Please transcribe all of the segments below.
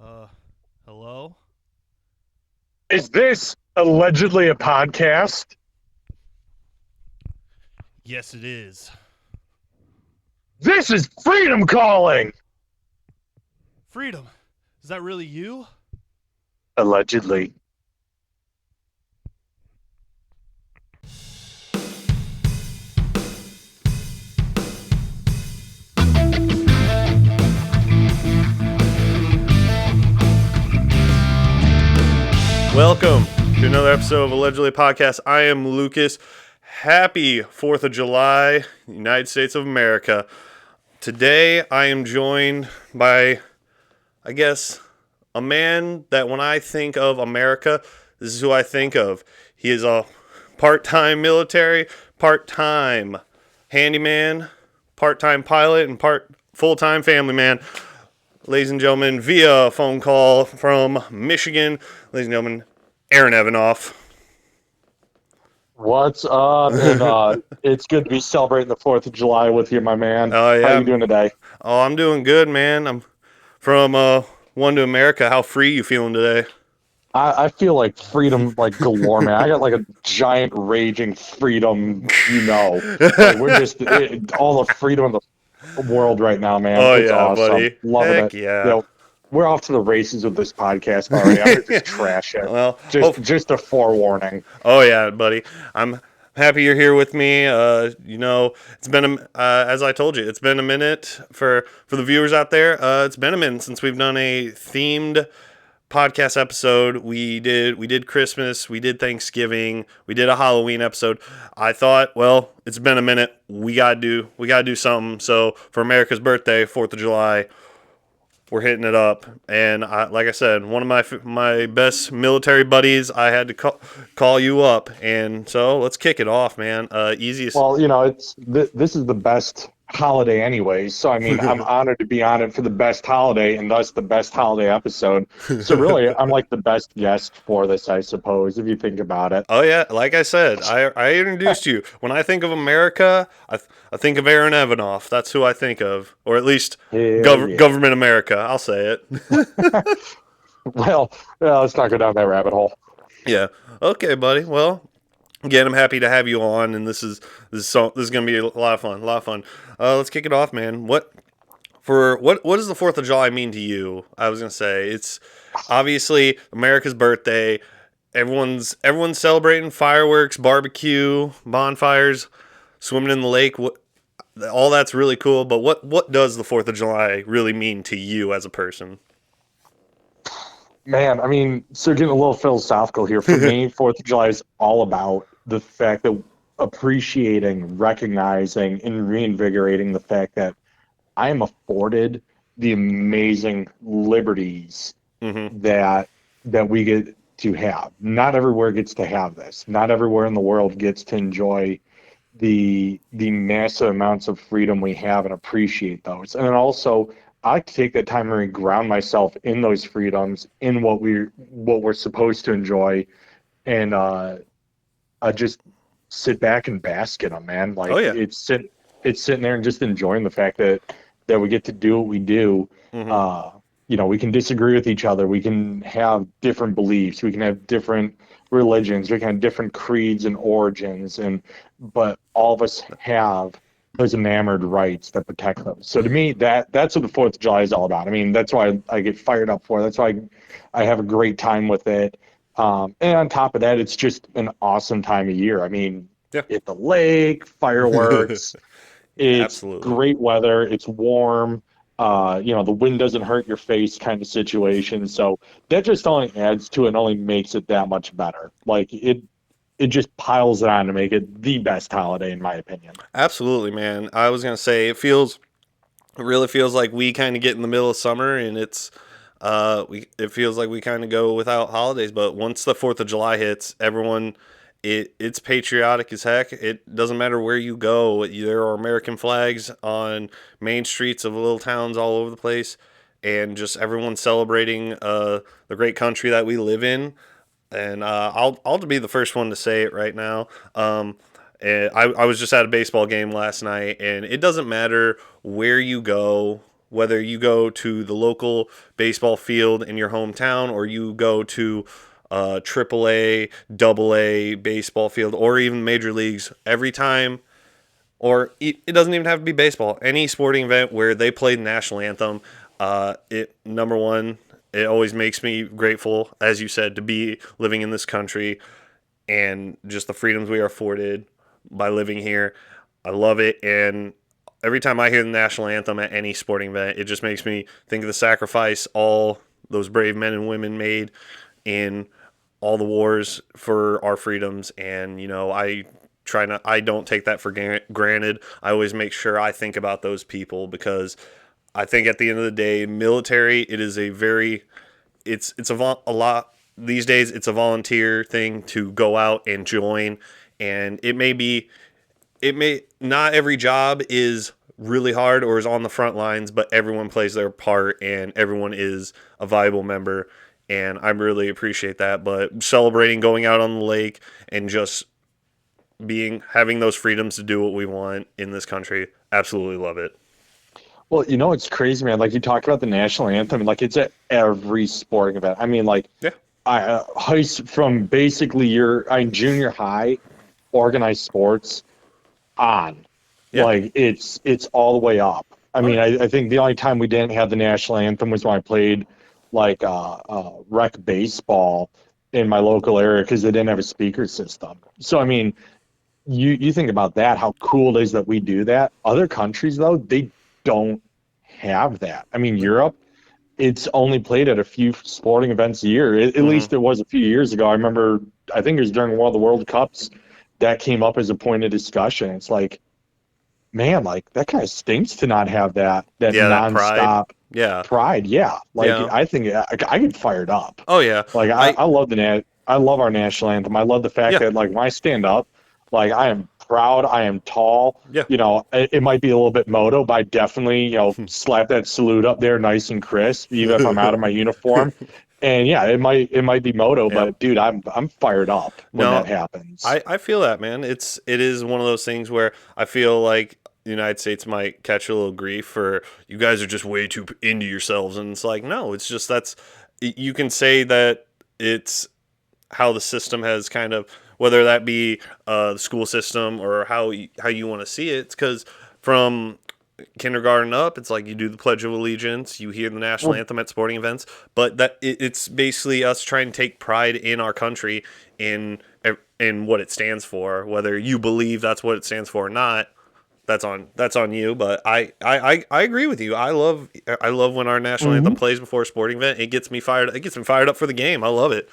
Uh, Hello? Is this allegedly a podcast? Yes, it is. This is Freedom Calling! Freedom, is that really you? Allegedly. Welcome to another episode of Allegedly Podcast. I am Lucas. Happy 4th of July, United States of America. Today I am joined by, I guess, a man that when I think of America, this is who I think of. He is a part-time military, part-time handyman, part-time pilot, and full-time family man. Ladies and gentlemen, via phone call from Michigan, ladies and gentlemen, Aaron Evanoff. What's up? And it's good to be celebrating the 4th of July with you, my man. Oh, How you yeah. doing today? Oh, I'm doing good, man. I'm from one to America. How free you feeling today? I feel like freedom, like galore, man. I got like a giant raging freedom, Like we're just all the freedom of the world right now, man. Oh, It's yeah, awesome. buddy. Loving Heck it. yeah. We're off to the races with this podcast already. I'm gonna just trash it. Well, Just a forewarning. oh, yeah, buddy. I'm happy you're here with me. It's been as I told you, it's been a minute for the viewers out there. It's been a minute since we've done a themed podcast episode. We did Christmas, we did Thanksgiving, we did a Halloween episode. I thought, well, it's been a minute. We gotta do something. So for America's birthday, 4th of July, we're hitting it up. And like I said, one of my best military buddies, I had to call you up. And so let's kick it off, man. Easiest. Well, this is the best holiday anyways. So I mean, I'm honored to be on it for the best holiday and thus the best holiday episode. So really, I'm like the best guest for this, I suppose, if you think about it. Oh yeah, like I said, I introduced you. When I think of America, I think of Aaron Evanoff. That's who I think of, or at least Hell yeah. government America. I'll say it. Well, let's not go down that rabbit hole. Yeah. Okay, buddy. Well, again, I'm happy to have you on, and this is gonna be a lot of fun. A lot of fun. Let's kick it off, man. What does the 4th of July mean to you? I was gonna say it's obviously America's birthday. Everyone's celebrating fireworks, barbecue, bonfires, swimming in the lake. All that's really cool. But what does the 4th of July really mean to you as a person? Man, I mean, so getting a little philosophical here. For me, 4th of July is all about the fact that appreciating, recognizing, and reinvigorating the fact that I am afforded the amazing liberties hmm that we get to have. Not everywhere gets to have this. Not everywhere in the world gets to enjoy the massive amounts of freedom we have and appreciate those. And then also I like to take that time and ground myself in those freedoms, in what we're supposed to enjoy, and I just sit back and bask in them, man. Oh Like yeah. it's sitting there and just enjoying the fact that we get to do what we do. hmm Uh, we can disagree with each other. We can have different beliefs. We can have different religions. We can have different creeds and origins, but all of us have those enamored rights that protect them. So to me, that's what the 4th of July is all about. I mean, that's why I get fired up for it. That's why I have a great time with it. And on top of that, it's just an awesome time of year. I mean, Yeah. at the lake, fireworks, it's Absolutely. great weather, it's warm. The wind doesn't hurt your face kind of situation. So that just only adds to it and only makes it that much better. Like it just piles it on to make it the best holiday in my opinion. Absolutely, man. I was gonna say it really feels like we kind of get in the middle of summer, and it feels like we kind of go without holidays. But once the 4th of July hits, it's patriotic as heck. It doesn't matter where you go. There are American flags on main streets of little towns all over the place, and just everyone celebrating the great country that we live in. And I'll be the first one to say it right now. And I was just at a baseball game last night, and it doesn't matter where you go, whether you go to the local baseball field in your hometown or you go to AAA, AA baseball field, or even major leagues, every time, or it doesn't even have to be baseball, any sporting event where they play the national anthem, number one, it always makes me grateful, as you said, to be living in this country and just the freedoms we are afforded by living here. I love it, and every time I hear the national anthem at any sporting event, it just makes me think of the sacrifice all those brave men and women made in all the wars for our freedoms. And I don't take that for granted. I always make sure I think about those people, because I think at the end of the day, military, it is a lot these days. It's a volunteer thing to go out and join, and it may not every job is really hard or is on the front lines, but everyone plays their part and everyone is a valuable member. And I really appreciate that. But celebrating going out on the lake and just having those freedoms to do what we want in this country, absolutely love it. Well, it's crazy, man. Like, you talk about the national anthem, like, it's at every sporting event. I mean, like, Yeah. From basically junior high, organized sports on. Yeah. Like, it's all the way up. I mean, I think the only time we didn't have the national anthem was when I played, like, rec baseball in my local area, because they didn't have a speaker system. So, I mean, you think about that, how cool it is that we do that. Other countries, though, they don't have that. I mean, Europe, it's only played at a few sporting events a year. At least it was a few years ago. I remember, I think it was during one of the World Cups, that came up as a point of discussion. It's like, man, like, that kind of stinks to not have that nonstop pride. Yeah. Like, Yeah. I think I get fired up. Oh yeah. Like, I love I love our national anthem. I love the fact that, like, when I stand up, like, I am proud, I am tall. Yeah. It might be a little bit moto, but I definitely, slap that salute up there nice and crisp, even if I'm out of my uniform. And yeah, it might be moto, but dude, I'm fired up when that happens. I feel that, man. It is one of those things where I feel like the United States might catch a little grief for, you guys are just way too into yourselves, and it's like, no, it's just, you can say that it's how the system has kind of, whether that be the school system or how you want to see it. It's because from kindergarten up, it's like you do the Pledge of Allegiance, you hear the national anthem at sporting events, but it's basically us trying to take pride in our country, in what it stands for. Whether you believe that's what it stands for or not, that's on you. But I agree with you. I love when our national anthem plays before a sporting event. It gets me fired up for the game. I love it.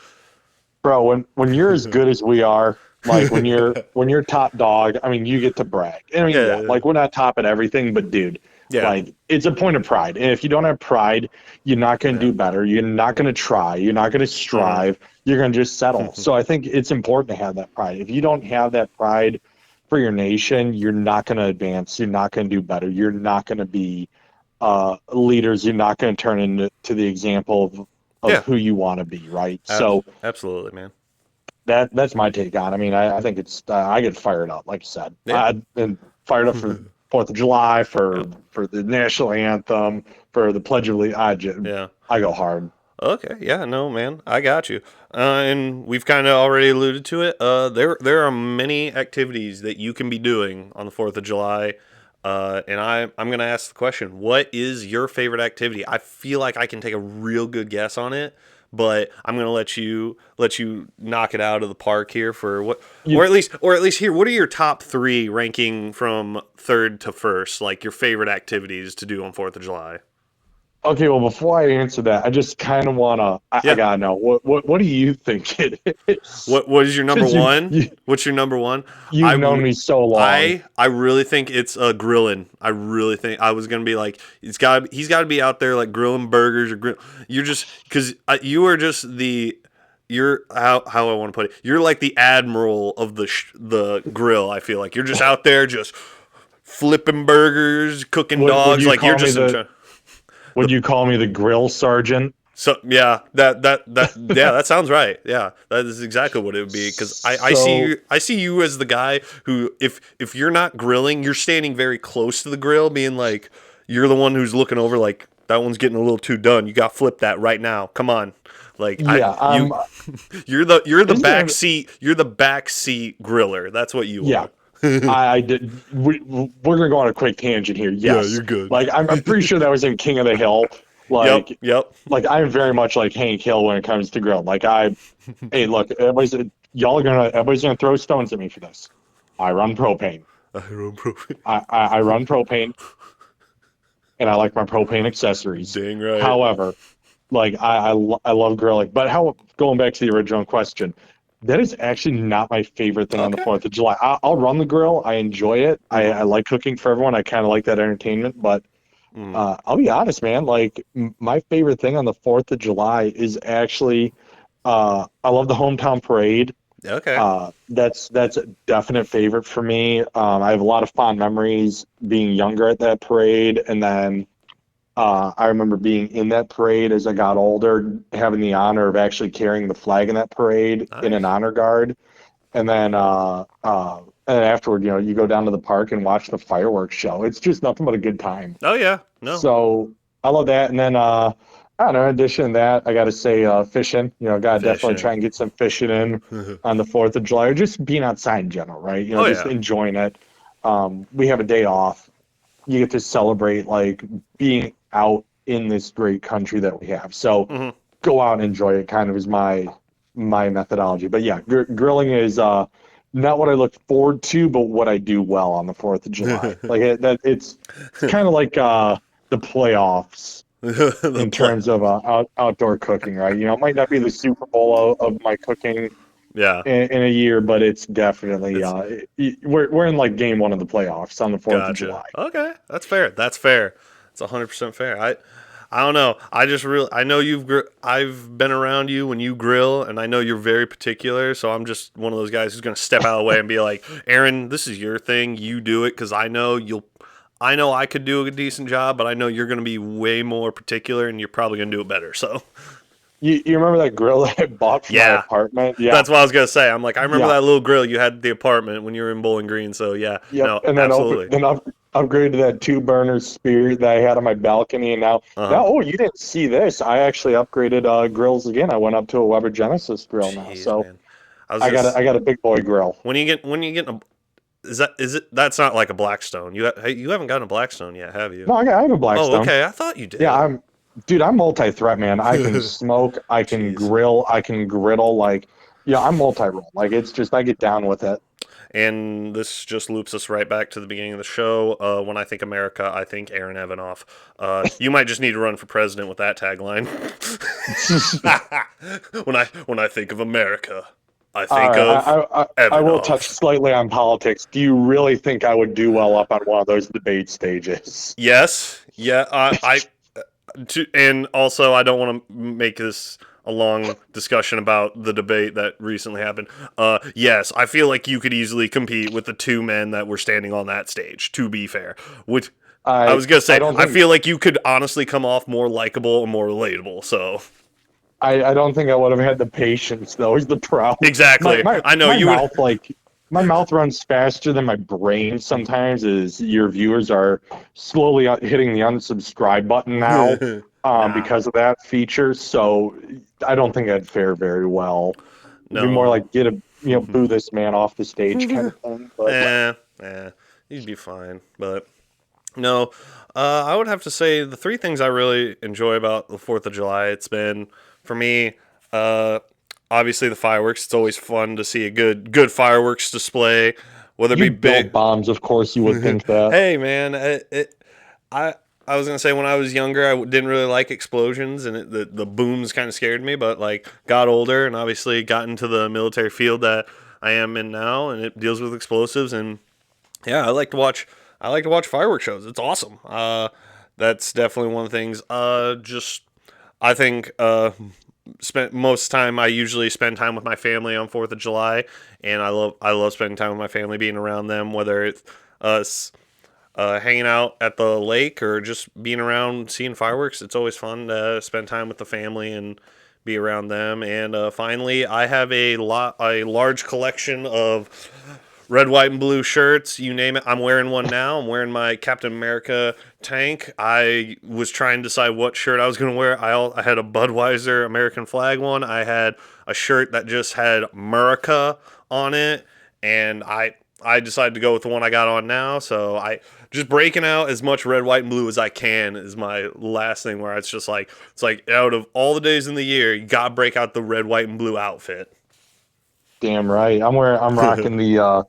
Bro, when you're as good as we are, like, when you're top dog, I mean, you get to brag. I mean, like, we're not top at everything, but dude, like, it's a point of pride. And if you don't have pride, you're not going to do better. You're not going to try. You're not going to strive. You're going to just settle. So I think it's important to have that pride. If you don't have that pride for your nation, you're not going to advance. You're not going to do better. You're not going to be leaders. You're not going to turn into the example of who you want to be, right? So absolutely, man. That's my take on it. I mean, I think it's I get fired up, like you said. I've been fired up for 4th of July, for the national anthem, for the Pledge of Allegiance. I go hard. Okay, yeah, no, man, I got you. And we've kind of already alluded to it. There are many activities that you can be doing on the 4th of July. And I'm going to ask the question, what is your favorite activity? I feel like I can take a real good guess on it, but I'm going to let you knock it out of the park here for what, or at least here, what are your top 3 ranking from 3rd to 1st, like your favorite activities to do on 4th of July? Okay, well, before I answer that, I just kind of want to, I gotta know, what do you think it is? What is your number one? What's your number one? You've known me so long. I really think it's grilling. I really think I was gonna be like, he's got to be out there like grilling burgers or You're just, because you are just you're how I want to put it. You're like the admiral of the grill. I feel like you're just out there just flipping burgers, cooking dogs. Like, you're just would you call me the grill sergeant? So yeah, that sounds right. Yeah, that is exactly what it would be. Because I see you as the guy who, if you're not grilling, you're standing very close to the grill, being like, you're the one who's looking over like that one's getting a little too done. You got to flip that right now. Come on. Like Yeah, you're the is there? back seat. You're the back seat griller. That's what you Yeah, are. I did. We're gonna go on a quick tangent here. Yeah, Yes, you're good. like I'm pretty sure that was in King of the Hill. Yep, Like, yep. I'm very much like Hank Hill when it comes to grill. Hey, look, everybody's gonna throw stones at me for this. I run propane. I don't prove I run propane, and I like my propane accessories. Dang right. However, I love grilling. But how going back to the original question, that is actually not my favorite thing on the Okay. 4th of July. I'll run the grill. I enjoy it. I like cooking for everyone. I kind of like that entertainment. But Mm. I'll be honest, man. My favorite thing on the 4th of July is actually I love the hometown parade. Okay. That's a definite favorite for me. I have a lot of fond memories being younger at that parade, and then I remember being in that parade as I got older, having the honor of actually carrying the flag in that parade in an Nice. honor guard, and then afterward, you go down to the park and watch the fireworks show. It's just nothing but a good time. Oh yeah. No. So I love that. And then I don't know. In addition to that, I got to say fishing. Got to definitely try Fishing. and get some fishing in on the 4th of July, or just being outside in general, right? Oh Just yeah. enjoying it. We have a day off. You get to celebrate being out in this great country that we have. So hmm go out and enjoy it. Kind of is my methodology. But yeah, grilling is not what I look forward to, but what I do well on the 4th of July. It's kind of like the playoffs The in play. terms of outdoor cooking, right? It might not be the Super Bowl of my cooking Yeah. in a year, but it's definitely It's we're in like game one of the playoffs on the 4th of gotcha. July. Okay. That's fair. That's fair. It's 100% fair. I don't know. I know I've been around you when you grill, and I know you're very particular. So I'm just one of those guys who's gonna step out of the way and be like, Aaron, this is your thing. You do it because I know I could do a decent job, but I know you're gonna be way more particular, and you're probably gonna do it better. So You remember that grill that I bought for my yeah, apartment? Yeah, that's what I was gonna say. I'm like, I remember yeah, that little grill you had at the apartment when you were in Bowling Green. So yeah, yep. no, And then absolutely. upgraded to that 2 burner spear that I had on my balcony, and Uh huh. now oh, you didn't see this? I actually upgraded grills again. I went up to a Weber Genesis grill now, Jeez, so man. I was just I got a big boy grill. when you get a is it that's not like a Blackstone. Hey, you haven't gotten a Blackstone yet, have you? No, I have a Oh, Blackstone. okay. I thought you Yeah, did. dude, I'm multi-threat, man. I can smoke, I can Jeez. grill, I can griddle. Yeah, I'm multi-role. It's just I get down with it. And this just loops us right back to the beginning of the show. When I think America, I think Aaron Evanoff. You might just need to run for president with that tagline. When I think of America, I All think right, of I will touch Evanoff. slightly on politics. Do you really think I would do well up on one of those debate stages? Yes, yeah. And also I don't want to make this a long discussion about the debate that recently happened. Yes, I feel like you could easily compete with the two men that were standing on that stage. To be fair, which I was gonna I say, don't I think feel like you could honestly come off more likable and more relatable. So I don't think I would have had the patience though. Is the problem? My exactly, my I know my you would. mouth my mouth runs faster than my brain sometimes. Is your viewers are slowly hitting the unsubscribe button now Nah, because of that feature. So I don't think I'd fare very well. It'd be more no. like get a boo this man off the stage kind of thing. But Eh, you'd be fine. But no, I would have to say the three things I really enjoy about the 4th of July. It's been for me, uh, obviously the fireworks. It's always fun to see a good fireworks display, whether it be you big. built bombs, of course you would think that. Hey man, I I was gonna say when I was younger, didn't really like explosions and the booms kind of scared me. But like got older and obviously got into the military field that I am in now, and it deals with explosives. And yeah, I like to watch fireworks shows. It's awesome. That's definitely one of the things. Just I think spent most time I usually spend time with my family on 4th of July, and I love spending time with my family, being around them, whether it's us hanging out at the lake or just being around seeing fireworks. It's always fun to spend time with the family and be around them. And finally, I have a large collection of red, white, and blue shirts, you name it. I'm wearing one now. I'm wearing my Captain America tank. I was trying to decide what shirt I was going to wear. I had a Budweiser American flag one. I had a shirt that just had Murica on it, and I decided to go with the one I got on now. So I just breaking out as much red, white, and blue as I can is my last thing. Where it's just like out of all the days in the year, you gotta break out the red, white, and blue outfit. Damn right. I'm rocking the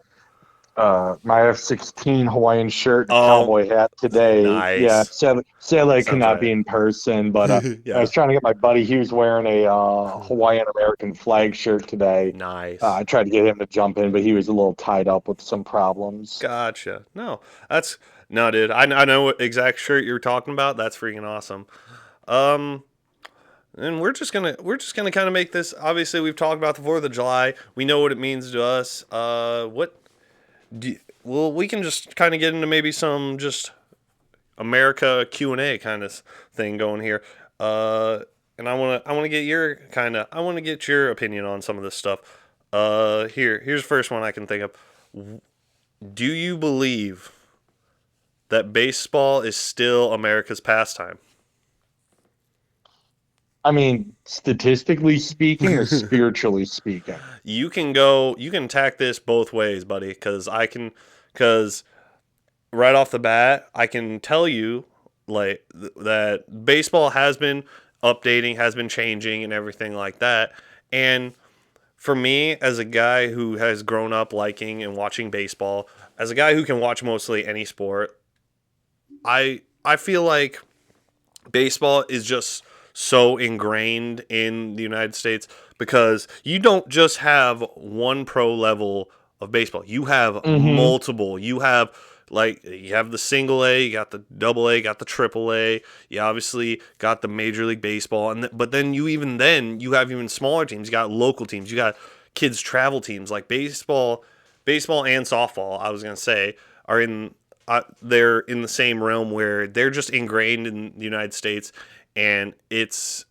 my F-16 Hawaiian shirt and Oh, cowboy hat today. Yeah, nice. sadly I could Sounds not right. be in person, but I Yeah, was trying to get my buddy. He was wearing a Hawaiian American flag shirt today. nice. I tried to get him to jump in, but he was a little tied up with some problems. Gotcha. That's no, dude. I know what exact shirt you're talking about. That's freaking awesome. Um, and we're just gonna kind of make this. Obviously, we've talked about the Fourth of July. We know what it means to us. Well, we can just kind of get into maybe some just America Q&A kind of thing going here. And I want to get your opinion on some of this stuff. Here's the first one I can think of. Do you believe that baseball is still America's pastime? I mean, statistically speaking or spiritually speaking? You can attack this both ways, buddy, cuz right off the bat, I can tell you that baseball has been updating, has been changing and everything like that. And for me, as a guy who has grown up liking and watching baseball, as a guy who can watch mostly any sport, I feel like baseball is just so ingrained in the United States because you don't just have one pro level of baseball. You have Mm-hmm. multiple. You have the single A, you got the double A, got the triple A. You obviously got the Major League Baseball, but then you have even smaller teams. You got local teams. You got kids travel teams like baseball and softball. I was gonna say are in they're in the same realm where they're just ingrained in the United States, and it's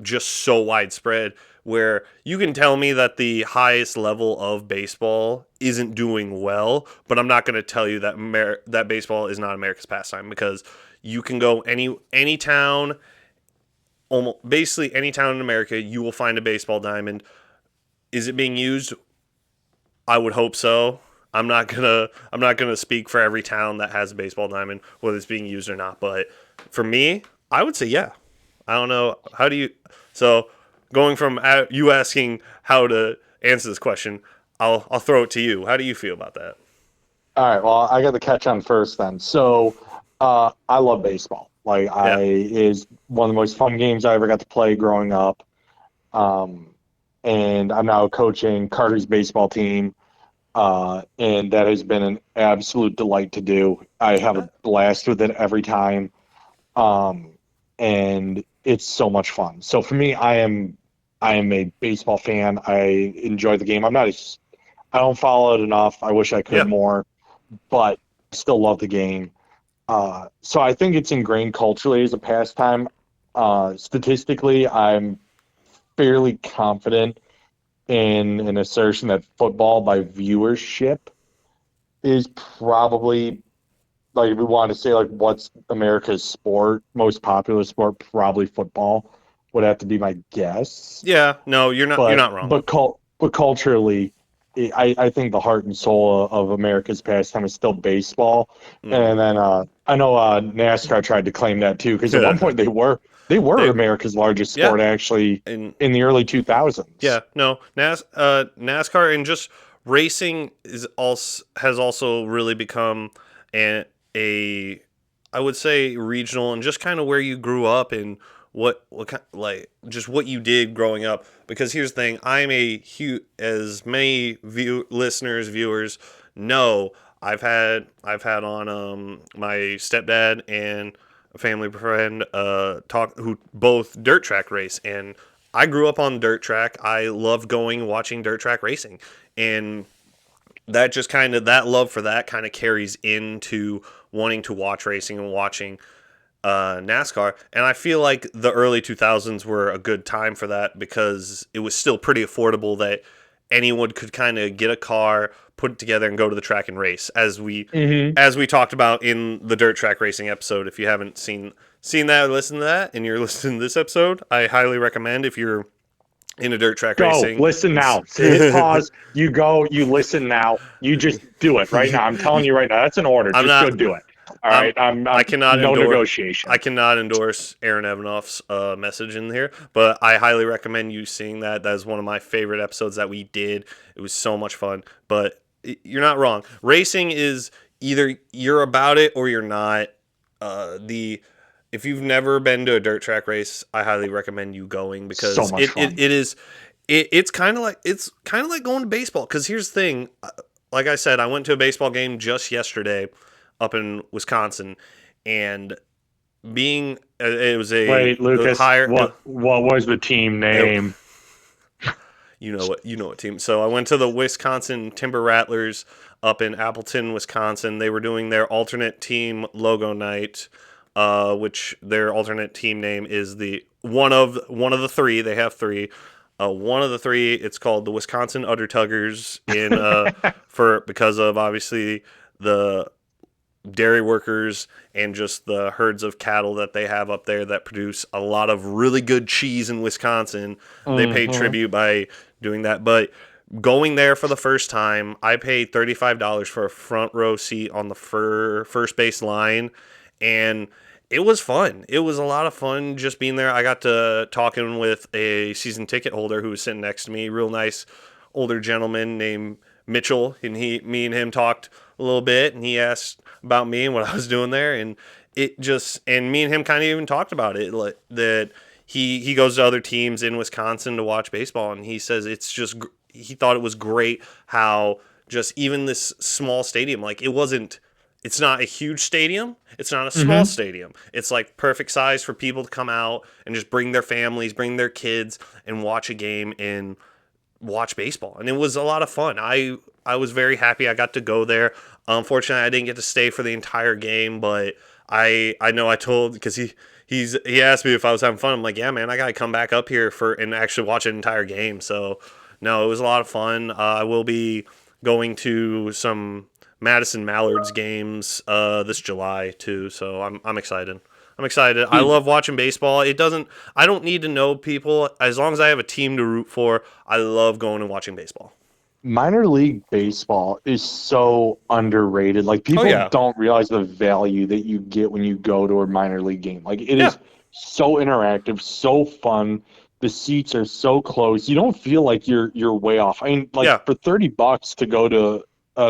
just so widespread where you can tell me that the highest level of baseball isn't doing well, but I'm not going to tell you that that baseball is not America's pastime because you can go any town, almost basically any town in America, you will find a baseball diamond. Is it being used? I would hope so. I'm not gonna speak for every town that has a baseball diamond whether it's being used or not, but for me, I would say yeah. I don't know. How do you? So going from you asking how to answer this question, I'll throw it to you. How do you feel about that? All right, well, I got the catch on first then. So, I love baseball. Yeah. Is one of the most fun games I ever got to play growing up. Um, and I'm now coaching Carter's baseball team, and that has been an absolute delight to do. I have a blast with it every time, um, and it's so much fun. So for me, I am a baseball fan. I enjoy the game. I don't follow it enough. I wish I could Yeah. more, but I still love the game. So I think it's ingrained culturally as a pastime. Statistically, I'm fairly confident in an assertion that football by viewership is probably, like, if we want to say, like, what's America's sport, most popular sport, probably football would have to be my guess. Yeah. No, you're But not wrong. but culturally, I think the heart and soul of America's pastime is still baseball. Mm. And then I know NASCAR tried to claim that too, because at one point they were They America's largest yeah. sport actually And in the early 2000s. yeah, no, NASCAR and just racing has also really become a I would say regional and just kind of where you grew up and what kind like just what you did growing up. Because here's the thing, I'm a huge as many listeners viewers know. I've had on my stepdad and a family friend talk who both dirt track race, and I grew up on dirt track. I love going watching dirt track racing, and that love for that kind of carries into wanting to watch racing and watching NASCAR. And I feel like the early 2000s were a good time for that because it was still pretty affordable that anyone could kind of get a car, put it together and go to the track and race, as we Mm-hmm. talked about in the dirt track racing episode. If you haven't seen that or listened to that, and you're listening to this episode, I highly recommend, if you're into dirt track Go racing. listen now. Hit pause. You go. You listen now. You just do it right now. I'm telling you right now. That's an order. I'm Just go not. do it. All I'm, right. I'm I cannot no endorse. negotiation. I cannot endorse Aaron Evanoff's message in here, but I highly recommend you seeing that. That is one of my favorite episodes that we did. It was so much fun. But you're not wrong. Racing is either you're about it or you're not. If you've never been to a dirt track race, I highly recommend you going, So because much fun. it's kind of like going to baseball. Because here's the thing, like I said, I went to a baseball game just yesterday up in Wisconsin, and being it was Wait, the Lucas. higher. What was the team name? You know what team. So I went to the Wisconsin Timber Rattlers up in Appleton, Wisconsin. They were doing their alternate team logo night, which their alternate team name is the one of the three. They have three. One of the three, it's called the Wisconsin Undertuggers, because of obviously the dairy workers and just the herds of cattle that they have up there that produce a lot of really good cheese in Wisconsin. They pay tribute by doing that. But going there for the first time, I paid $35 for a front row seat on the first base line, and it was fun. It was a lot of fun just being there. I got to talking with a season ticket holder who was sitting next to me, real nice older gentleman named Mitchell, and me and him talked a little bit, and he asked about me and what I was doing there, and me and him kind of even talked about it, like that he goes to other teams in Wisconsin to watch baseball, and he says he thought it was great how just even this small stadium, like it's not a huge stadium. It's not a small stadium. It's like perfect size for people to come out and just bring their families, bring their kids, and watch a game and watch baseball. And it was a lot of fun. I was very happy I got to go there. Unfortunately, I didn't get to stay for the entire game, but I know I told, because he asked me if I was having fun. I'm like, yeah, man, I gotta come back up here and actually watch an entire game. So no, it was a lot of fun. I will be going to some Madison Mallards games this July too, so I'm excited. I'm excited. I love watching baseball. I don't need to know people. As long as I have a team to root for, I love going and watching baseball. Minor league baseball is so underrated. Like, Oh people yeah. don't realize the value that you get when you go to a minor league game. Like, it Yeah. is so interactive, so fun. The seats are so close. You don't feel like you're way off. I mean, like, Yeah. for $30 to go to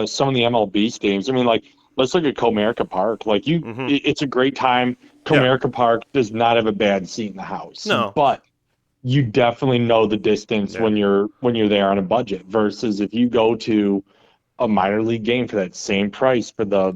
some of the MLB stadiums. I mean, like, let's look at Comerica Park. Like, it's a great time. Yeah. Comerica Park does not have a bad seat in the house. No. But you definitely know the distance Yeah. when you're there on a budget, versus if you go to a minor league game for that same price for the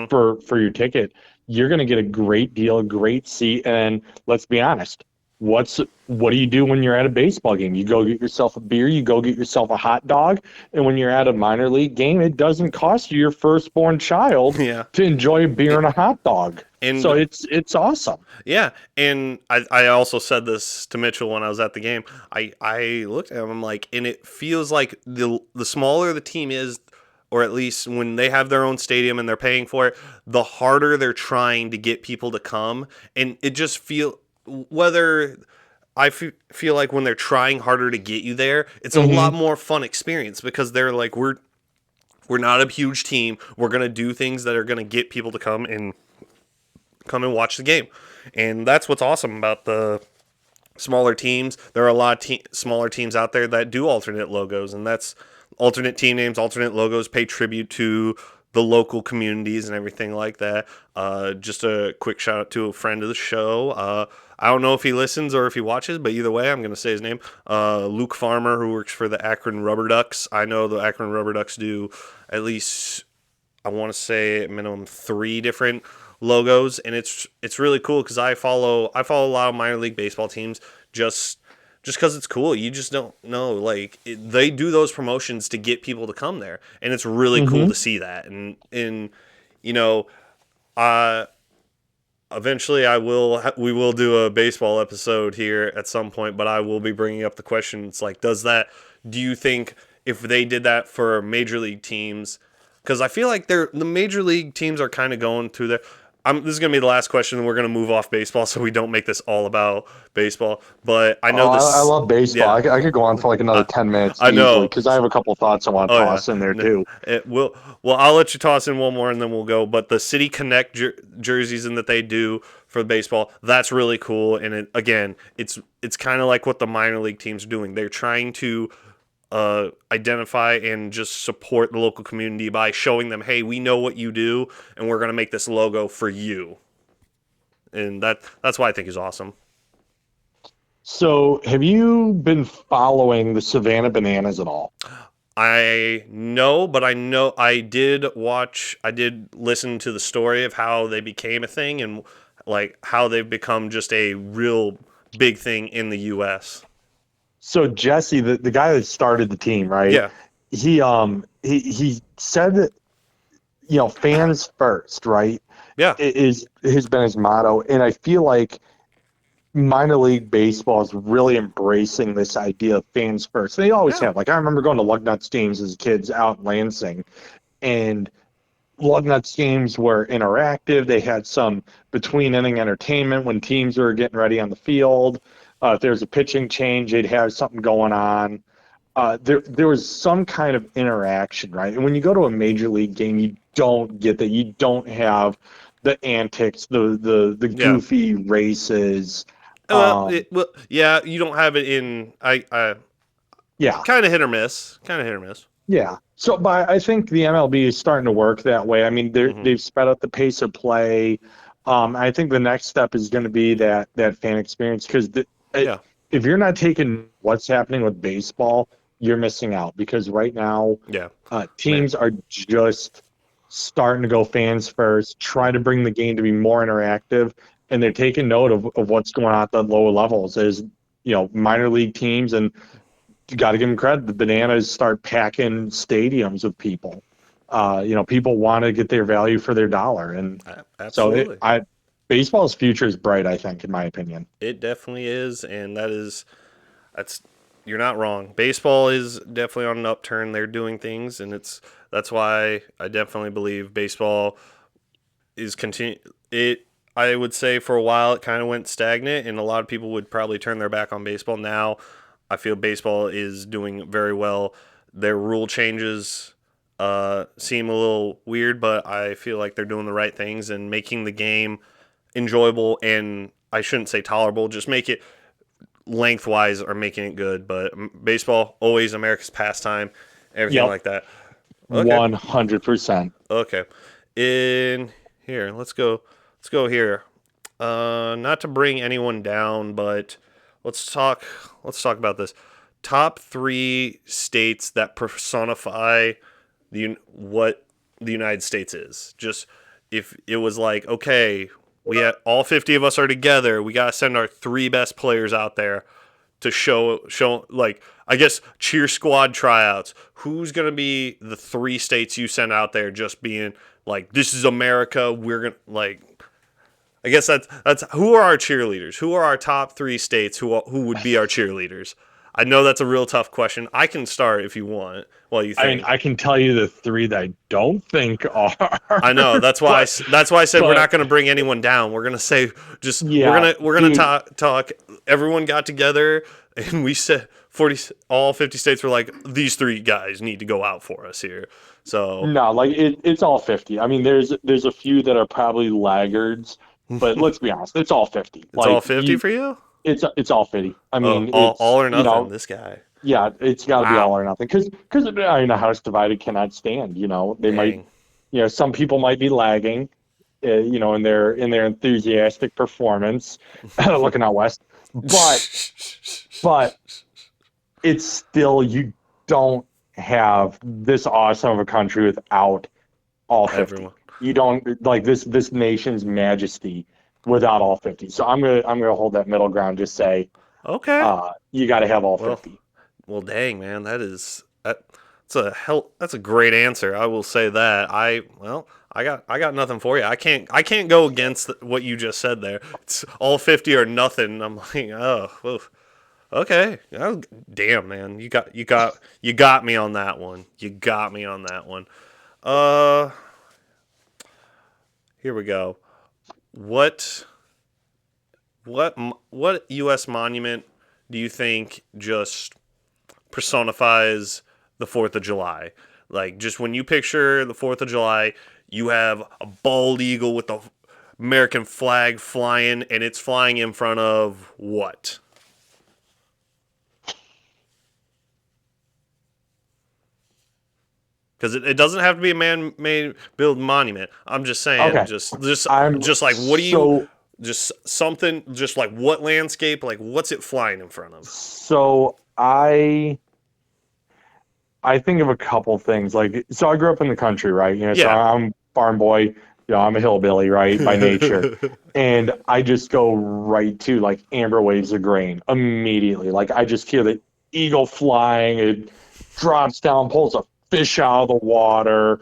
for your ticket, you're going to get a great deal, a great seat. And let's be honest, what do you do when you're at a baseball game? You go get yourself a beer, you go get yourself a hot dog, and when you're at a minor league game, it doesn't cost you your firstborn child Yeah. to enjoy a beer and a hot dog. And So it's awesome. yeah, and I also said this to Mitchell when I was at the game. I looked at him, I'm like, and it feels like the smaller the team is, or at least when they have their own stadium and they're paying for it, the harder they're trying to get people to come. And it just feel like when they're trying harder to get you there, it's a lot more fun experience, because they're like, we're not a huge team. We're going to do things that are going to get people to come and watch the game. And that's what's awesome about the smaller teams. There are a lot of smaller teams out there that do alternate logos, and that's alternate team names, alternate logos, pay tribute to the local communities and everything like that. Just a quick shout out to a friend of the show. I don't know if he listens or if he watches, but either way, I'm going to say his name. Luke Farmer, who works for the Akron Rubber Ducks. I know the Akron Rubber Ducks do at least, I want to say, minimum 3 different logos, and it's really cool, because I follow a lot of minor league baseball teams just because it's cool. You just don't know, like, they do those promotions to get people to come there, and it's really cool to see that. And you know, eventually we will do a baseball episode here at some point, but I will be bringing up the question. It's like, do you think if they did that for major league teams, because I feel like the major league teams are kind of going through their. This is going to be the last question, and we're going to move off baseball so we don't make this all about baseball. But I know Oh, I this. love baseball. Yeah, I could go on for like another 10 minutes I easily know. because I have a couple thoughts I want to Oh yeah, toss in there too. well, I'll let you toss in one more and then we'll go. But the City Connect jerseys and that they do for baseball, that's really cool. And it's kind of like what the minor league teams are doing. They're trying to identify and just support the local community by showing them, hey, we know what you do, and we're gonna make this logo for you. And that's why I think is awesome. So, have you been following the Savannah Bananas at all? I know, but I did listen to the story of how they became a thing and like how they've become just a real big thing in the US. So, Jesse, the guy that started the team, right? Yeah. He said that, fans first, right? Yeah. Has been his motto, and I feel like minor league baseball is really embracing this idea of fans first. They always Yeah. have. Like I remember going to Lugnuts games as kids out in Lansing, and Lugnuts games were interactive. They had some between inning entertainment when teams were getting ready on the field. If there was a pitching change, they'd have something going on. There was some kind of interaction, right? And when you go to a major league game, you don't get that. You don't have the antics, the Yeah. goofy races. Yeah, you don't have it in I Yeah, kind of hit or miss. Kind of hit or miss. yeah. So, but I think the MLB is starting to work that way. I mean, Mhm. they've sped up the pace of play. I think the next step is going to be that fan experience because Yeah. if you're not taking what's happening with baseball, you're missing out because right now Yeah. Man. teams are just starting to go fans first, try to bring the game to be more interactive, and they're taking note of what's going on at the lower levels as minor league teams and you got to give them credit. The Bananas start packing stadiums with people. People want to get their value for their dollar, and so Absolutely. baseball's future is bright. I think, in my opinion. It definitely is, and that's you're not wrong. Baseball is definitely on an upturn. They're doing things, and that's why I definitely believe baseball is continue. It I would say for a while it kind of went stagnant, and a lot of people would probably turn their back on baseball. Now, I feel baseball is doing very well. Their rule changes seem a little weird, but I feel like they're doing the right things and making the game enjoyable and I shouldn't say tolerable, just make it lengthwise or making it good. But baseball, always America's pastime, everything Yep, like that. Okay. 100%. Okay. In here, let's go. Let's go here. Not to bring anyone down, but let's talk. Let's talk about this. Top 3 states that personify what the United States is. Just if it was like, okay, we had all 50 of us are together, we gotta send our 3 best players out there to show like I guess cheer squad tryouts. Who's gonna be the 3 states you send out there? Just being like, this is America. We're gonna like. I guess that's who are our cheerleaders? Who are our top 3 states? Who would be our cheerleaders? I know that's a real tough question. I can start if you want. While you I mean, think. I can tell you the 3 that I don't think are. I know that's why. That's why I said we're but not going to bring anyone down. We're going to say just yeah, we're gonna dude, talk. Everyone got together and we said all 50 states were like these 3 guys need to go out for us here. So no, like it's all 50. I mean, there's a few that are probably laggards, but let's be honest, it's all 50. it's all Like 50 for you. it's all 50. I Oh, mean, all it's or nothing. This guy. yeah, it's got to be all Wow. or nothing because I mean, a house divided cannot stand. They might, Dang. some people might be lagging, in their enthusiastic performance, looking out west, but it's still you don't have this awesome of a country without all 50. Everyone. You don't like this nation's majesty without all 50. So I'm gonna hold that middle ground. Just say Okay. you got to have all Well, 50. well, dang man, that's a great answer. I will say that. I got nothing for you. I can't go against what you just said there. It's all 50 or nothing. I'm like, oh, oof. Okay. Oh, damn, man. You got me on that one. You got me on that one. Uh, Here we go. What what U.S. monument do you think just personifies the 4th of July? Like, just when you picture the 4th of July, you have a bald eagle with the American flag flying, and it's flying in front of what? Because it doesn't have to be a man-made built monument. I'm just saying, Okay. I'm just like, what do you, so just something, just like what landscape, like what's it flying in front of? so I think of a couple things. Like, so I grew up in the country, right? So Yeah. I'm farm boy. I'm a hillbilly, right, by nature. And I just go right to like amber waves of grain immediately. Like I just hear the eagle flying. It drops down, pulls a fish out of the water,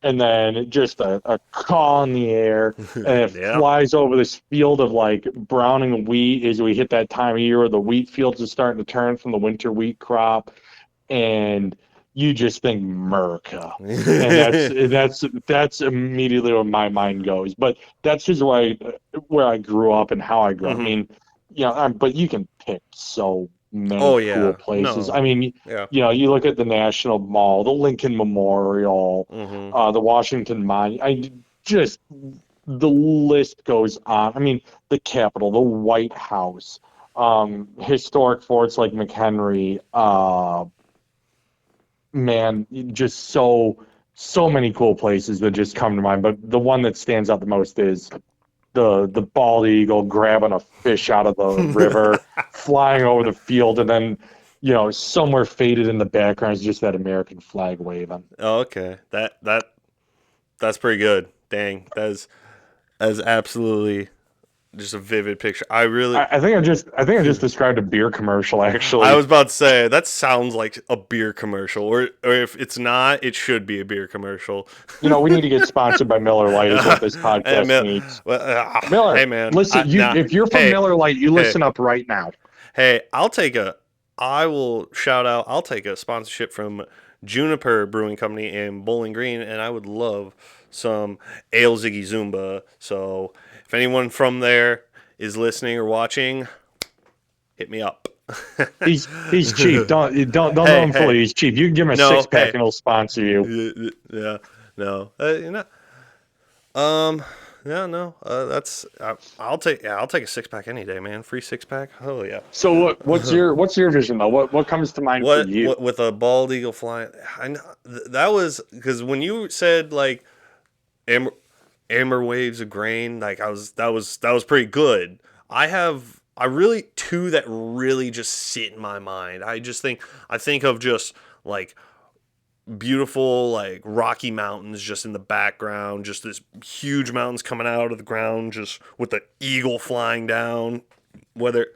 and then just a caw in the air, and it Yeah. flies over this field of like browning wheat as we hit that time of year where the wheat fields are starting to turn from the winter wheat crop, and you just think America, and that's immediately where my mind goes. But that's just where I grew up and how I grew up. I Hmm. mean, but you can pick so many Oh cool yeah. places. I No. mean, Yeah. you look at the National Mall, the Lincoln Memorial, Hmm. the Washington Monument. Just the list goes on. I mean, the Capitol, the White House, historic forts like McHenry, man, just so many cool places that just come to mind. But the one that stands out the most is the bald eagle grabbing a fish out of the river, flying over the field, and then somewhere faded in the background is just that American flag waving. Oh, okay. That's pretty good. Dang. That's absolutely just a vivid picture. I think I just described a beer commercial I actually. was about to say that sounds like a beer commercial, or if it's not, it should be a beer commercial. We need to get sponsored by Miller Lite is what this Hey, podcast man, needs. hey Miller, man, listen, if you're from hey, Miller Lite, you hey, listen up right now. hey, I will shout out. I'll take a sponsorship from Juniper Brewing Company in Bowling Green, and I would love some Ale Ziggy Zumba. So if anyone from there is listening or watching, hit me up. He's cheap. Don't know Hey, him hey, fully. He's cheap. You can give him a no, six pack hey, and he'll sponsor you. yeah, no, um, yeah, no, I'll take a 6 pack any day, man. Free 6 pack, oh yeah. So what's your vision though? What comes to mind for you? What with a bald eagle flying? I know that was because when you said like amber, amber waves of grain, like that was pretty good. I really two that really just sit in my mind. I think of just like beautiful like rocky mountains just in the background, just this huge mountains coming out of the ground, just with the eagle flying down. Whether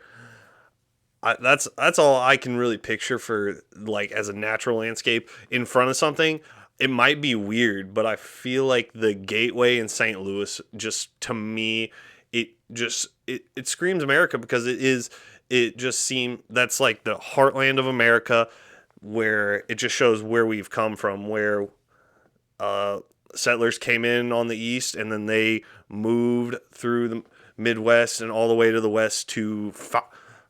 that's all I can really picture for like as a natural landscape in front of something. It might be weird, but I feel like the Gateway in St. Louis just to me it screams America because it just seems that's like the heartland of America where it just shows where we've come from, where uh, settlers came in on the east and then they moved through the Midwest and all the way to the west to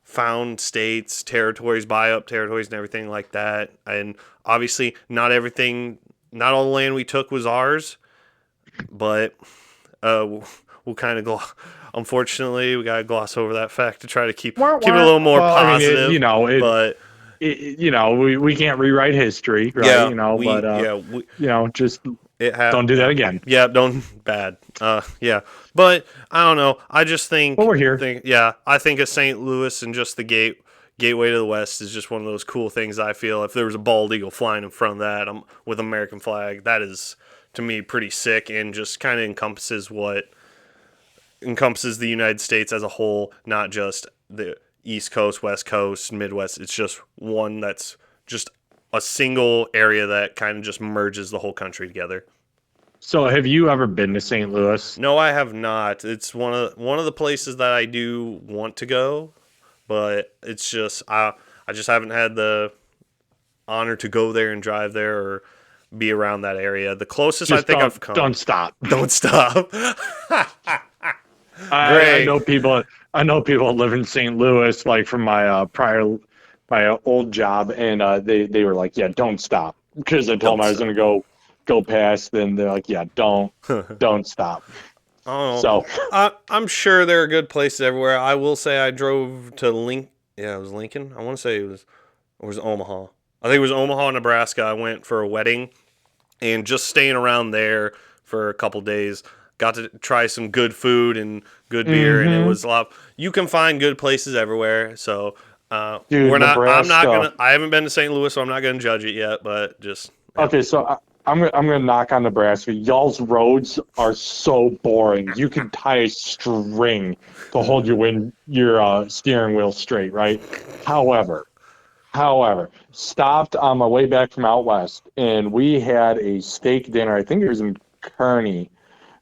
found states, territories, buy up territories, and everything like that. And obviously, not all the land we took was ours, but we'll kind of go. Unfortunately, we gotta gloss over that fact to try to Wah, keep it a wah. little more Well, I mean, positive. But we can't rewrite history, right? yeah, But just it have don't do that again. yeah, don't bad. Yeah, but I don't know. I just Well, we're here. I think of St. Louis and just the gateway to the West is just one of those cool things. I feel if there was a bald eagle flying in front of that, with American flag, that is to me pretty sick and just kind of encompasses the United States as a whole, not just the East Coast, West Coast, Midwest. It's just one that's just a single area that kind of just merges the whole country together. So, have you ever been to St. Louis? No, I have not. It's one of the places that I do want to go, but it's just I just haven't had the honor to go there and drive there or be around that area. The closest I Just think I've come. don't stop. Don't stop. I Great. know people. I know people live in St. Louis, like from my my old job, and they were like, yeah, don't stop, because I told them Don't I was gonna stop. go past. Then they're like, yeah, don't stop. Oh, So I'm sure there are good places everywhere. I will say I drove to Yeah, it was Lincoln. I want to say it was Omaha. I think it was Omaha, Nebraska. I went for a wedding and just staying around there for a couple days. Got to try some good food and good beer, and it hmm was a lot. You can find good places everywhere. So dude, we're not. I'm not Nebraska. gonna. I haven't been to St. Louis, so I'm not gonna judge it yet. But just yeah. Okay, so I'm gonna knock on Nebraska. Y'all's roads are so boring. You can tie a string to hold your steering wheel straight, right? However, stopped on my way back from out west, and we had a steak dinner. I think it was in Kearney,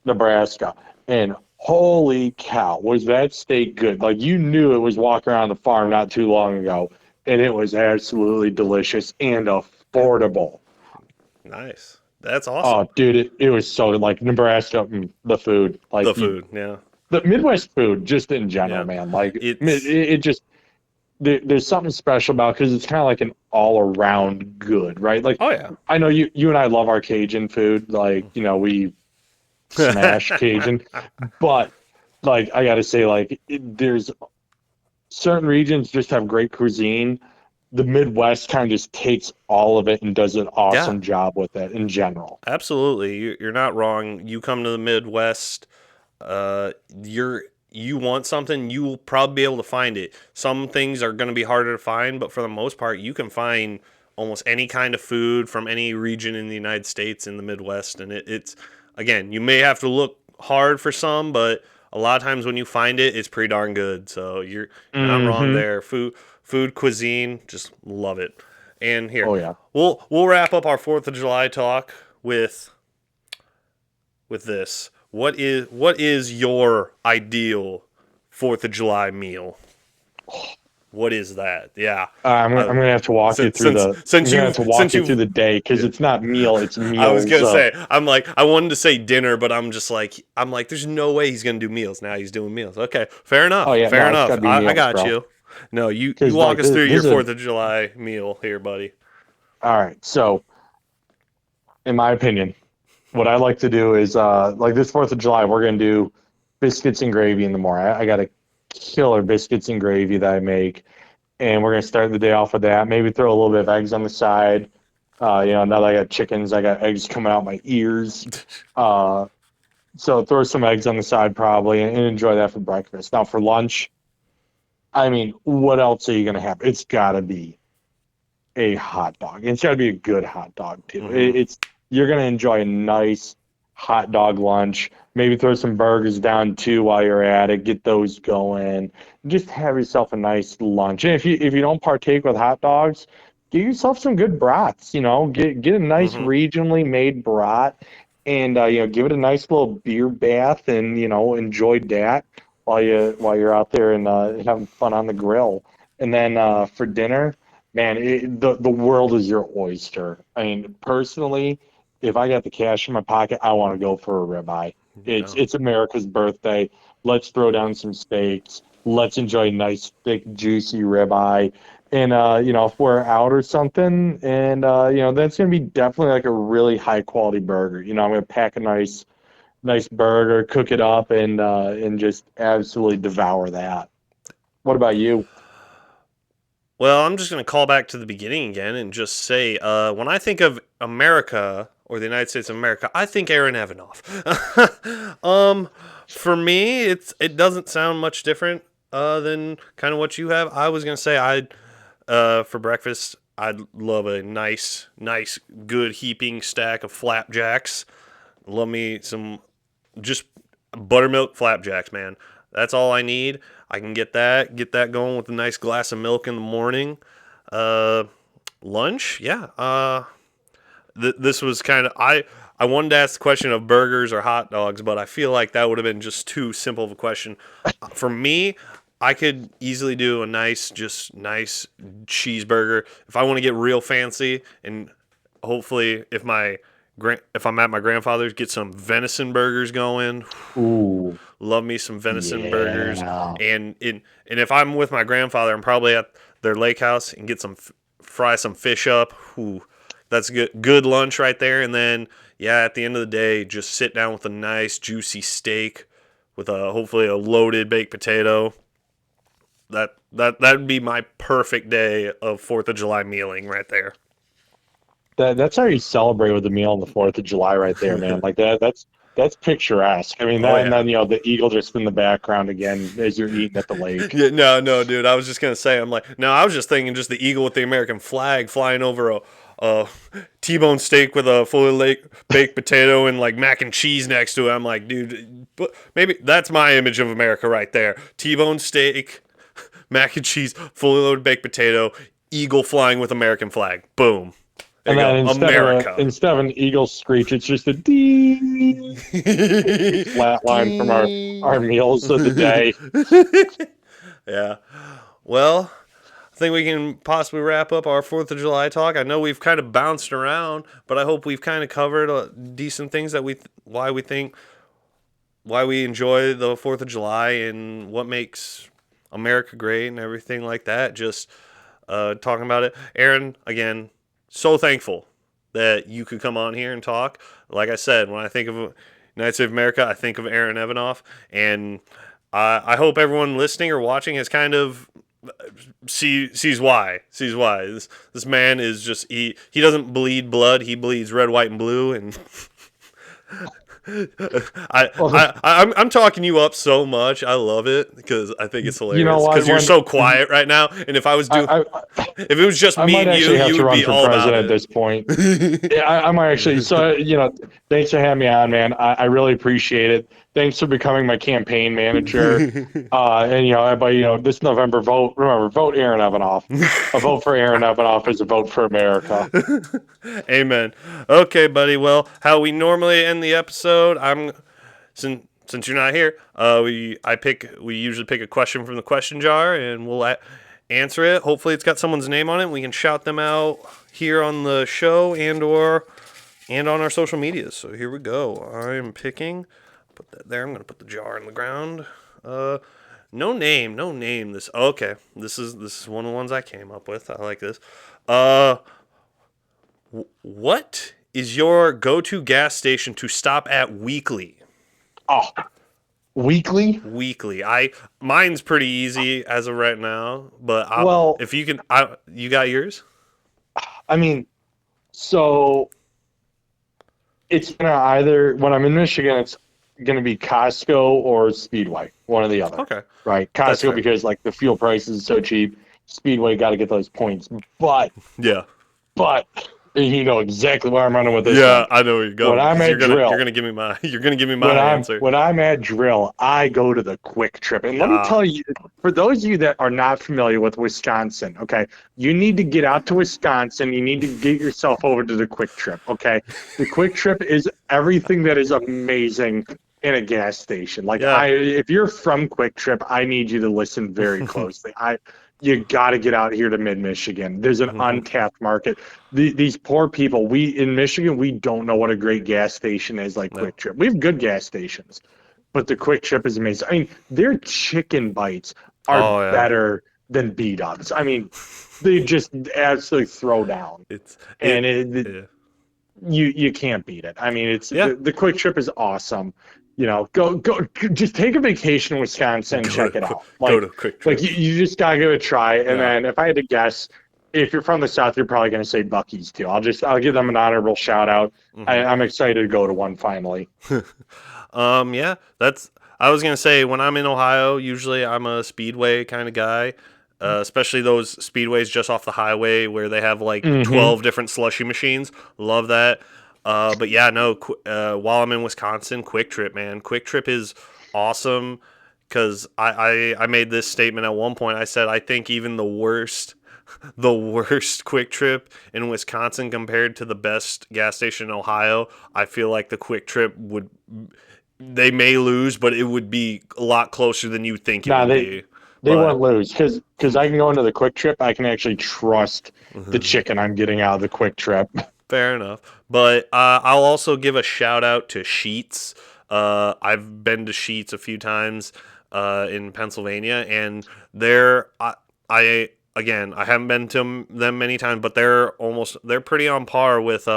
Nebraska, and holy cow, was that steak good? Like you knew it was walking around the farm not too long ago, and it was absolutely delicious and affordable. Nice. That's awesome. Oh, dude, it was so like Nebraska, the food, The like food. Yeah. the Midwest food, just in general, Yeah. man. Like It's. it just there's something special about because it's kind of like an all around good, right? Like Oh yeah. I know you and I love our Cajun food, like we smash Cajun, but like I gotta say, like there's certain regions just have great cuisine. The Midwest kind of just takes all of it and does an Yeah. awesome job with it in general. Absolutely. You're not wrong. You come to the Midwest, you want something, you will probably be able to find it. Some things are going to be harder to find, but for the most part, you can find almost any kind of food from any region in the United States in the Midwest. And it's, again, you may have to look hard for some, but a lot of times when you find it, it's pretty darn good. So you're not wrong hmm there. Food, cuisine, just love it. And here, Oh yeah. we'll wrap up our 4th of July talk with this. What is your ideal 4th of July meal? What is that? Yeah. I'm gonna have to walk you Since through since the. I'm since gonna have you've to walk since you through you've the day because it's not meal, it's I was meals. gonna say, I wanted to say dinner, but I'm like, there's no way he's gonna do meals. Now he's doing meals. Okay, fair Oh enough. yeah, Fair no, it's enough. gotta be I meals, got bro. you. No, you Because walk like us through your this is Fourth of July meal here, buddy. all right. So in my opinion, what I like to do is like this Fourth of July, we're gonna do biscuits and gravy in the morning. I got a killer biscuits and gravy that I make, and we're gonna start the day off with that. Maybe throw a little bit of eggs on the side. Now that I got chickens, I got eggs coming out my ears. Uh, so throw some eggs on the side probably, and enjoy that for breakfast. Now for lunch, I mean, what else are you gonna have? It's gotta be a hot dog. It's got to be a good hot dog too. Mm-hmm. It's you're gonna enjoy a nice hot dog lunch. Maybe throw some burgers down too while you're at it. Get those going. Just have yourself a nice lunch. And if you don't partake with hot dogs, get yourself some good brats. Get a nice Mm-hmm. regionally made brat, and give it a nice little beer bath, and enjoy that while you're out there and having fun on the grill. And then for dinner. Man, the world is your oyster. I mean, personally, if I got the cash in my pocket, I want to go for a ribeye. It's No. it's America's birthday. Let's throw down some steaks. Let's enjoy a nice, thick, juicy ribeye. And if we're out or something, and that's gonna be definitely like a really high quality burger. I'm gonna pack a nice burger, cook it up, and just absolutely devour that. What about you? Well, I'm just going to call back to the beginning again and just say, when I think of America or the United States of America, I think Aaron Evanoff. For me, it doesn't sound much different than kind of what you have. I was going to say for breakfast I'd love a nice, good heaping stack of flapjacks. Love me some just buttermilk flapjacks, man. That's all I need. I can get that going with a nice glass of milk in the morning. Uh, Lunch, yeah. This was kind of I wanted to ask the question of burgers or hot dogs, but I feel like that would have been just too simple of a question. For me, I could easily do a nice cheeseburger. If I want to get real fancy, and hopefully if I'm at my grandfather's, get some venison burgers going. Ooh, Love me some venison burgers. yeah. And if I'm with my grandfather, I'm probably at their lake house and get fry some fish up. Ooh, that's good lunch right there. And then at the end of the day, just sit down with a nice juicy steak with hopefully a loaded baked potato. That'd be my perfect day of 4th of July mealing right there. That's how you celebrate with a meal on the 4th of July right there, man. Like that's picturesque. I mean, and then the eagle just in the background again as you're eating at the lake. Yeah, no, dude. I was just gonna say, I was just thinking just the eagle with the American flag flying over a T-bone steak with a fully baked potato and like mac and cheese next to it. I'm like, dude, maybe that's my image of America right there. T-bone steak, mac and cheese, fully loaded baked potato, eagle flying with American flag. Boom. There And then America. instead of an eagle screech, it's just a ding flat line from our meals of the day. Yeah. Well, I think we can possibly wrap up our 4th of July talk. I know we've kind of bounced around, but I hope we've kind of covered decent things that why we enjoy the 4th of July and what makes America great and everything like that. Just talking about it. Aaron, again, so thankful that you could come on here and talk. Like I said, when I think of United States of America, I think of Aaron Evanoff, and I hope everyone listening or watching has kind of sees why. This man is just he doesn't bleed blood. He bleeds red, white, and blue, and I'm talking you up so much. I love it because I think it's hilarious. You know what? Because you're so quiet right now, and if I was doing, if it was just me and you would be all about it at this point. Yeah, I might actually. So thanks for having me on, man. I really appreciate it. Thanks for becoming my campaign manager. And everybody, this November vote. Remember, vote Aaron Evanoff. A vote for Aaron Evanoff is a vote for America. Amen. Okay, buddy. Well, how we normally end the episode, since you're not here, we usually pick a question from the question jar and we'll answer it. Hopefully, it's got someone's name on it. And we can shout them out here on the show and on our social medias. So here we go. I'm picking. Put that there. I'm gonna put the jar in the ground. No name. This okay. This is one of the ones I came up with. I like this. What is your go-to gas station to stop at weekly? Oh, weekly? Weekly. Mine's pretty easy as of right now, but if you can, you got yours? I mean, so it's gonna either when I'm in Michigan, it's gonna be Costco or Speedway, one or the other. Okay. Right, Costco because like the fuel price is so cheap. Speedway got to get those points, but you know exactly where I'm running with this. Yeah, I know where you're going. When I'm at drill, you're gonna give me my answer. When I'm at drill, I go to the Quick Trip, and let me tell you, for those of you that are not familiar with Wisconsin, okay, you need to get out to Wisconsin. You need to get yourself over to the Quick Trip. Okay, the Quick Trip is everything that is amazing in a gas station. Like if you're from Quick Trip, I need you to listen very closely. You got to get out here to mid-Michigan. There's an untapped market. These poor people, in Michigan, we don't know what a great gas station is like Quick Trip. We have good gas stations, but the Quick Trip is amazing. I mean, their chicken bites are better than B-dubs. I mean, they just absolutely throw down. You can't beat it. I mean, the Quick Trip is awesome. Go, just take a vacation in Wisconsin and check it out. Go to Quick Trip. Like, you just got to give it a try. And then if I had to guess, if you're from the South, you're probably going to say Buc-ee's too. I'll give them an honorable shout out. I'm excited to go to one finally. I was going to say, when I'm in Ohio, usually I'm a Speedway kind of guy. Especially those Speedways just off the highway where they have like 12 different slushy machines. Love that. But while I'm in Wisconsin, Quick Trip, man. Quick Trip is awesome because I made this statement at one point. I said I think even the worst Quick Trip in Wisconsin compared to the best gas station in Ohio, I feel like the Quick Trip they may lose, but it would be a lot closer than you think it would be. They But- won't lose because I can go into the Quick Trip. I can actually trust the chicken I'm getting out of the Quick Trip. Fair enough. But I'll also give a shout out to Sheetz. I've been to Sheetz a few times in Pennsylvania, and I haven't been to them many times, but they're pretty on par with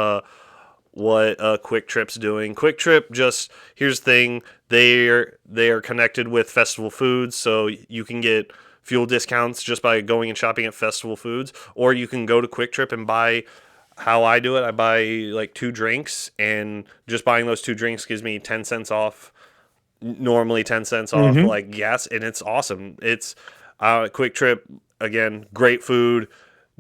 what Quick Trip's doing. Quick Trip, just here's the thing, they are connected with Festival Foods, so you can get fuel discounts just by going and shopping at Festival Foods, or you can go to Quick Trip and buy. How I do it, I buy like 2 drinks, and just buying those 2 drinks gives me 10 cents off. Normally 10 cents off, like gas, and it's awesome. It's Quick Trip, again, great food.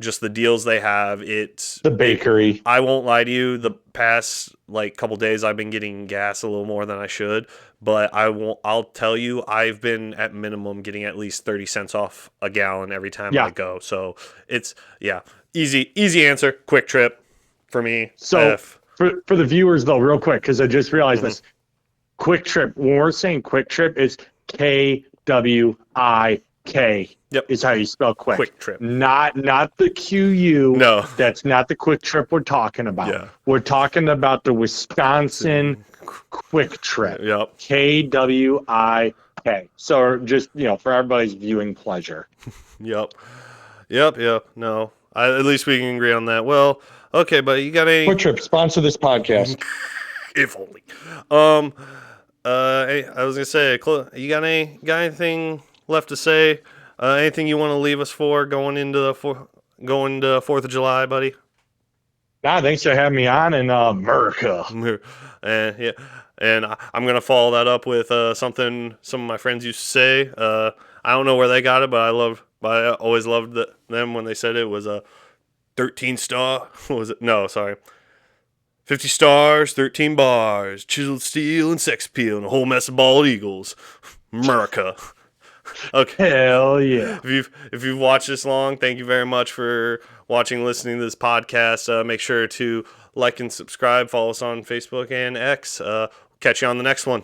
Just the deals they have. It's The bakery. I won't lie to you. The past like couple days, I've been getting gas a little more than I should, but I'll tell you, I've been at minimum getting at least 30 cents off a gallon every time I go. So it's easy answer. Quick Trip for me. So for the viewers though, real quick, because I just realized this. Quick Trip. When we're saying Quick Trip, it's KWIK. Yep. Is how you spell quick. Quick Trip. Not the QU. No. That's not the Quick Trip we're talking about. Yeah. We're talking about the Wisconsin Quick Trip. Yep. KWIK. So just, for everybody's viewing pleasure. Yep. No, at least we can agree on that. Well, okay, but you got any? Quick Trip, sponsor this podcast. If only. I was gonna say, you got anything left to say? Anything you want to leave us for going into 4th of July, buddy? Nah, thanks for having me on in America. And I'm gonna follow that up with something some of my friends used to say. I don't know where they got it, but I always loved them when they said it was a 13 star. What was it? No, sorry. 50 stars, 13 bars, chiseled steel and sex appeal, and a whole mess of bald eagles. America. Okay. Hell yeah. If you've watched this long, thank you very much for watching and listening to this podcast. Make sure to like and subscribe. Follow us on Facebook and X. Catch you on the next one.